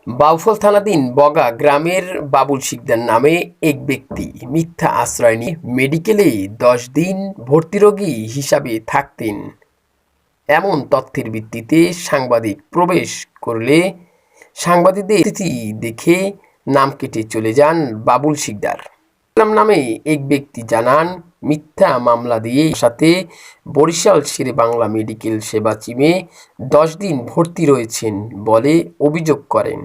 বাউফল থানাধীন বগা গ্রামের বাবুল শিকদার নামে এক ব্যক্তি মিথ্যা আশ্রয় নিয়ে মেডিকেলে ১০ দিন ভর্তি রোগী হিসাবে থাকতেন এমন তথ্যের ভিত্তিতে সাংবাদিক প্রবেশ করলে সাংবাদিকদের স্থিতি দেখে নাম কেটে চলে যান বাবুল শিকদার নামে এক ব্যক্তি জানান, মিথ্যা মামলা দিয়ে সাথে বরিশাল শেরেবাংলা মেডিকেল সেবা চিমে ১০ দিন ভর্তি রয়েছেন বলে অভিযোগ করেন।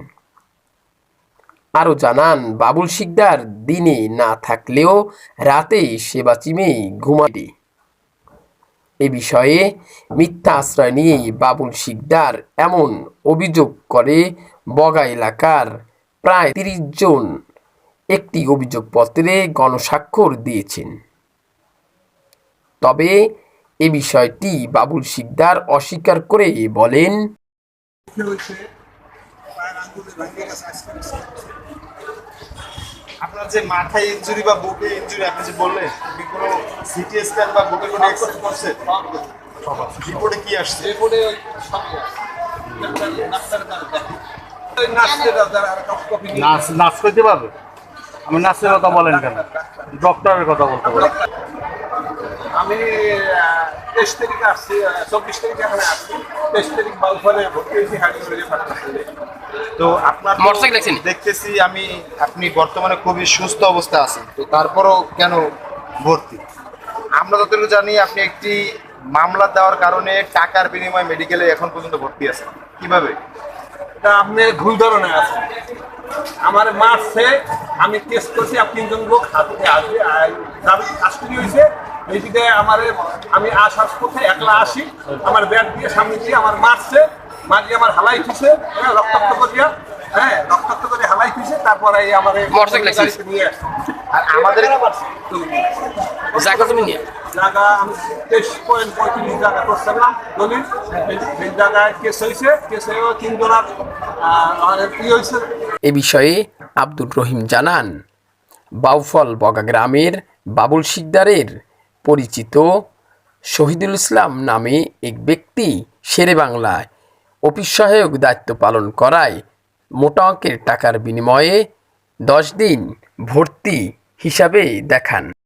আরও জানান, বাবুল শিকদার দিনে না থাকলেও রাতে সেবা চিমে ঘুমাতে। এ বিষয়ে মিথ্যা আশ্রয় নিয়ে বাবুল শিকদার এমন অভিযোগ করে বগা এলাকার প্রায় ৩০ জন একটি অভিযোগপত্রে গণস্বাক্ষর দিয়েছেন। তবে এ বিষয়টি বাবুল শিকদার অস্বীকার করে বলেন, আপনার যে মাথায় ইনজুরি বা বুকে ইনজুরি আপনি যে বললেন, আপনি কোনো সিটি স্ক্যান বা বুকে কোনো এক্স-রে করছেন? রিপোর্টে কি আসছে? রিপোর্টে নাচ করতে পারবে? আমি নাচের কথা বলেন কেন? ডক্টরের কথা বলতে পারি। আমি ২৩ তারিখে আসছি, ২৪ তারিখে এখানে আসছি। ২৩ তারিখ বাউফলে ভর্তি হয়েছি হাসপাতালে। তো আপনার দেখতেছি আমি আপনি বর্তমানে খুবই সুস্থ অবস্থা আছেন, তো তারপরও কেন ভর্তি? আমরা যতটুকু জানি আপনি একটি মামলা দেওয়ার কারণে টাকার বিনিময়ে মেডিকেলে এখন পর্যন্ত ভর্তি আছেন, কিভাবে? এটা আপনি ভুল ধরনের আছে। আমার মারছে, আমি টেস্ট করছি, আর ৩ জন লোক হাতে আসবে কাস্টডি হয়েছে। এইদিকে আমি আসার পথে একলা আসি, আমার ব্যাগ দিয়ে সামনে দিয়ে আমার মারছে, মারিয়ে আমার হালাই খুঁজছে, রক্তাক্ত করিয়া, রক্তাক্ত করে হালাই খুঁজছে। তারপরে এই আমার নিয়ে আসছে। আর আমাদের জায়গা আমি ২৩.৩৫ জায়গা করছিলাম দলিল। এই জায়গায় কেস হয়েছে, কেস হয়েও ৩ জনের হয়েছে। এ বিষয়ে আব্দুর রহিম জানান, বাউফল বগা গ্রামের বাবুল শিকদারের পরিচিত শহীদুল ইসলাম নামে এক ব্যক্তি শেরেবাংলায় অফিস সহায়ক দায়িত্ব পালন করায় মোটা অঙ্কের টাকার বিনিময়ে ১০ দিন ভর্তি হিসাবে দেখান।